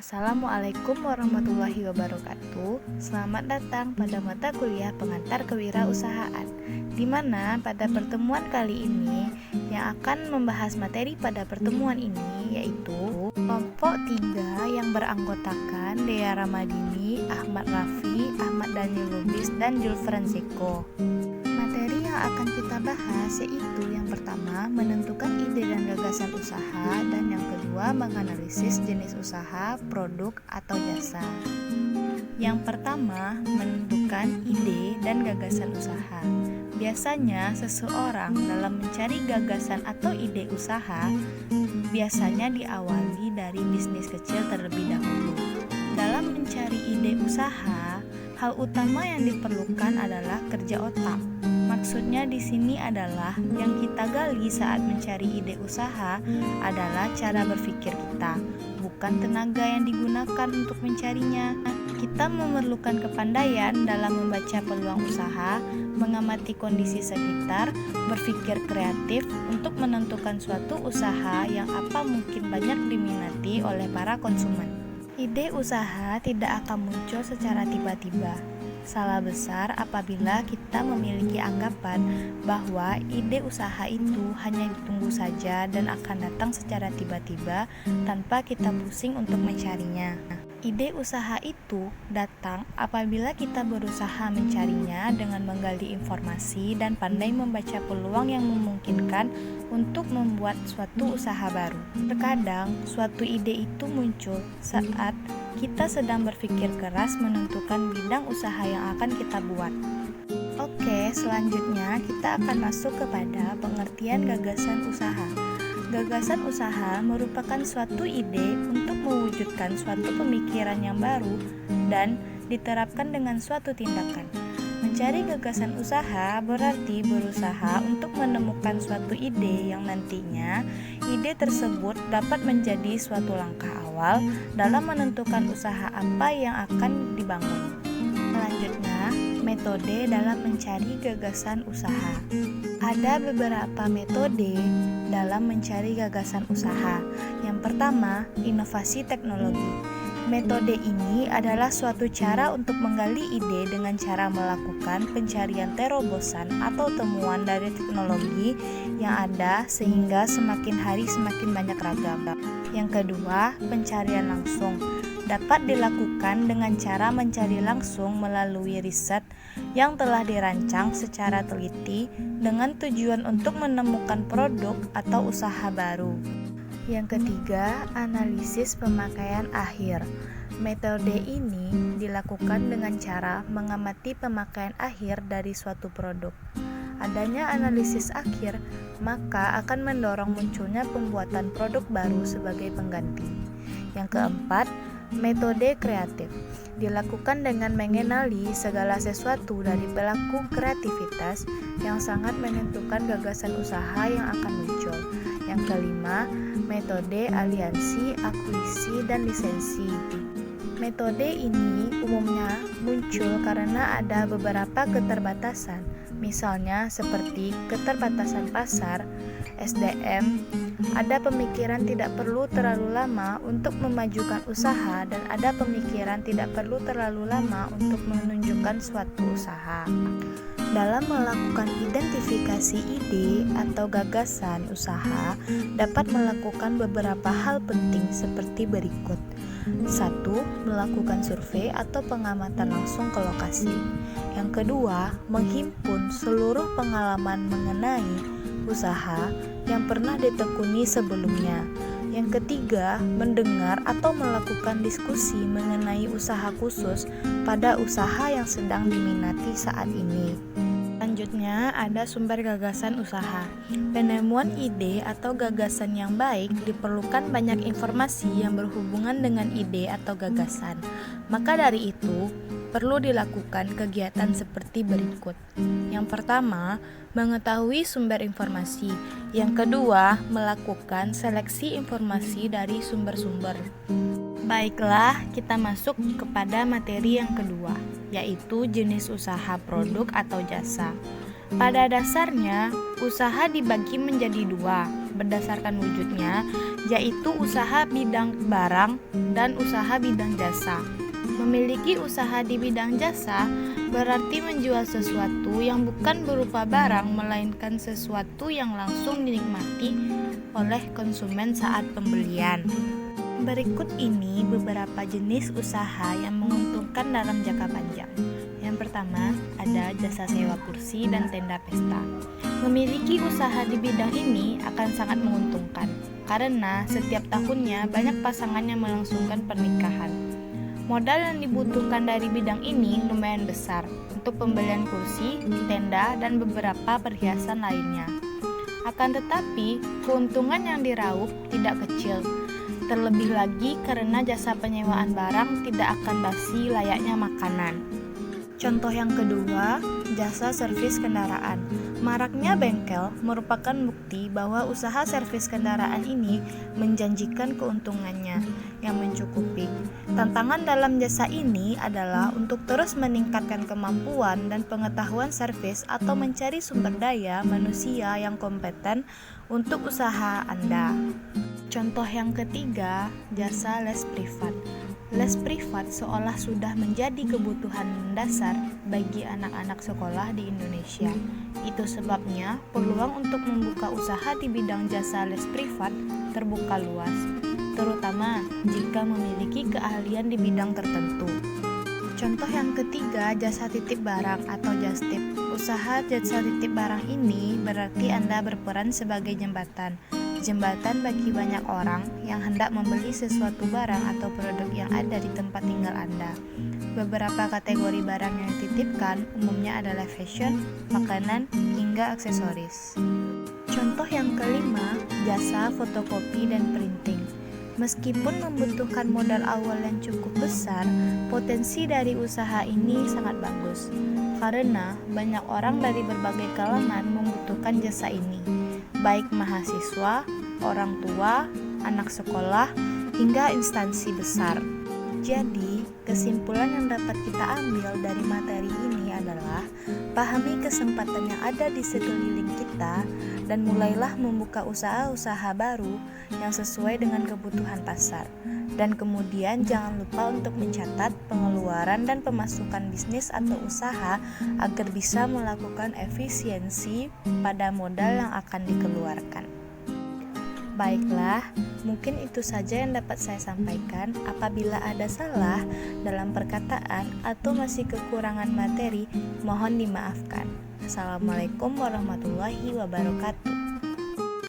Assalamualaikum warahmatullahi wabarakatuh. Selamat datang pada mata kuliah pengantar kewirausahaan, di mana pada pertemuan kali ini yang akan membahas materi pada pertemuan ini yaitu kelompok 3 yang beranggotakan Dea Ramadini, Ahmad Rafi, Ahmad Daniel Lubis, dan Julfran Zeko. Materi yang akan kita bahas yaitu yang pertama, menentukan ide dan gagasan usaha, dan yang kedua, menganalisis jenis usaha, produk, atau jasa. Yang pertama, menentukan ide dan gagasan usaha. Biasanya seseorang dalam mencari gagasan atau ide usaha biasanya diawali dari bisnis kecil terlebih dahulu. Dalam mencari ide usaha, hal utama yang diperlukan adalah kerja otak. Maksudnya di sini adalah yang kita gali saat mencari ide usaha adalah cara berpikir kita, bukan tenaga yang digunakan untuk mencarinya. Kita memerlukan kepandaian dalam membaca peluang usaha, mengamati kondisi sekitar, berpikir kreatif untuk menentukan suatu usaha yang apa mungkin banyak diminati oleh para konsumen. Ide usaha tidak akan muncul secara tiba-tiba. Salah besar apabila kita memiliki anggapan bahwa ide usaha itu hanya ditunggu saja dan akan datang secara tiba-tiba tanpa kita pusing untuk mencarinya. Ide usaha itu datang apabila kita berusaha mencarinya dengan menggali informasi dan pandai membaca peluang yang memungkinkan untuk membuat suatu usaha baru. Terkadang, suatu ide itu muncul saat kita sedang berpikir keras menentukan bidang usaha yang akan kita buat. Oke, selanjutnya kita akan masuk kepada pengertian gagasan usaha. Gagasan usaha merupakan suatu ide untuk mewujudkan suatu pemikiran yang baru dan diterapkan dengan suatu tindakan. Mencari gagasan usaha berarti berusaha untuk menemukan suatu ide yang nantinya ide tersebut dapat menjadi suatu langkah awal dalam menentukan usaha apa yang akan dibangun. Selanjutnya, metode dalam mencari gagasan usaha. Ada beberapa metode dalam mencari gagasan usaha. Yang pertama, inovasi teknologi. Metode ini adalah suatu cara untuk menggali ide dengan cara melakukan pencarian terobosan atau temuan dari teknologi yang ada sehingga semakin hari semakin banyak ragam. Yang kedua, pencarian langsung. Dapat dilakukan dengan cara mencari langsung melalui riset yang telah dirancang secara teliti dengan tujuan untuk menemukan produk atau usaha baru. Yang ketiga, analisis pemakaian akhir. Metode ini dilakukan dengan cara mengamati pemakaian akhir dari suatu produk. Adanya analisis akhir, maka akan mendorong munculnya pembuatan produk baru sebagai pengganti. Yang keempat, metode kreatif. Dilakukan dengan mengenali segala sesuatu dari pelaku kreativitas yang sangat menentukan gagasan usaha yang akan muncul. Yang kelima, metode aliansi, akuisisi, dan lisensi. Metode ini umumnya muncul karena ada beberapa keterbatasan, misalnya seperti keterbatasan pasar, SDM, ada pemikiran tidak perlu terlalu lama untuk memajukan usaha, dan ada pemikiran tidak perlu terlalu lama untuk menunjukkan suatu usaha. Dalam melakukan identifikasi ide atau gagasan usaha, dapat melakukan beberapa hal penting seperti berikut. 1. Melakukan survei atau pengamatan langsung ke lokasi. Yang kedua, menghimpun seluruh pengalaman mengenai usaha yang pernah ditekuni sebelumnya. Yang ketiga, mendengar atau melakukan diskusi mengenai usaha khusus pada usaha yang sedang diminati saat ini. Selanjutnya, ada sumber gagasan usaha. Penemuan ide atau gagasan yang baik diperlukan banyak informasi yang berhubungan dengan ide atau gagasan. Maka dari itu, perlu dilakukan kegiatan seperti berikut. Yang pertama, mengetahui sumber informasi. Yang kedua, melakukan seleksi informasi dari sumber-sumber. Baiklah, kita masuk kepada materi yang kedua, yaitu jenis usaha produk atau jasa. Pada dasarnya, usaha dibagi menjadi dua berdasarkan wujudnya, yaitu usaha bidang barang dan usaha bidang jasa. Memiliki usaha di bidang jasa berarti menjual sesuatu yang bukan berupa barang, melainkan sesuatu yang langsung dinikmati oleh konsumen saat pembelian. Berikut ini beberapa jenis usaha yang menguntungkan dalam jangka panjang. Yang pertama, ada jasa sewa kursi dan tenda pesta. Memiliki usaha di bidang ini akan sangat menguntungkan, karena setiap tahunnya banyak pasangan yang melangsungkan pernikahan. Modal yang dibutuhkan dari bidang ini lumayan besar untuk pembelian kursi, tenda, dan beberapa perhiasan lainnya. Akan tetapi, keuntungan yang diraup tidak kecil. Terlebih lagi karena jasa penyewaan barang tidak akan basi layaknya makanan. Contoh yang kedua, jasa servis kendaraan. Maraknya bengkel merupakan bukti bahwa usaha servis kendaraan ini menjanjikan keuntungannya yang mencukupi. Tantangan dalam jasa ini adalah untuk terus meningkatkan kemampuan dan pengetahuan servis atau mencari sumber daya manusia yang kompeten untuk usaha Anda. Contoh yang ketiga, jasa les privat. Les privat seolah sudah menjadi kebutuhan mendasar bagi anak-anak sekolah di Indonesia. Itu sebabnya peluang untuk membuka usaha di bidang jasa les privat terbuka luas, terutama jika memiliki keahlian di bidang tertentu. Contoh yang ketiga, jasa titip barang atau jastip. Usaha jasa titip barang ini berarti Anda berperan sebagai jembatan bagi banyak orang yang hendak membeli sesuatu barang atau produk yang ada di tempat tinggal Anda. Beberapa kategori barang yang dititipkan umumnya adalah fashion, makanan, hingga aksesoris. Contoh yang kelima, jasa fotokopi dan printing. Meskipun membutuhkan modal awal yang cukup besar, potensi dari usaha ini sangat bagus, karena banyak orang dari berbagai kalangan membutuhkan jasa ini, baik mahasiswa, orang tua, anak sekolah, hingga instansi besar. Jadi, kesimpulan yang dapat kita ambil dari materi ini adalah pahami kesempatan yang ada di sekeliling kita dan mulailah membuka usaha-usaha baru yang sesuai dengan kebutuhan pasar. Dan kemudian jangan lupa untuk mencatat pengeluaran dan pemasukan bisnis atau usaha agar bisa melakukan efisiensi pada modal yang akan dikeluarkan. Baiklah, mungkin itu saja yang dapat saya sampaikan. Apabila ada salah dalam perkataan atau masih kekurangan materi, mohon dimaafkan. Assalamualaikum warahmatullahi wabarakatuh.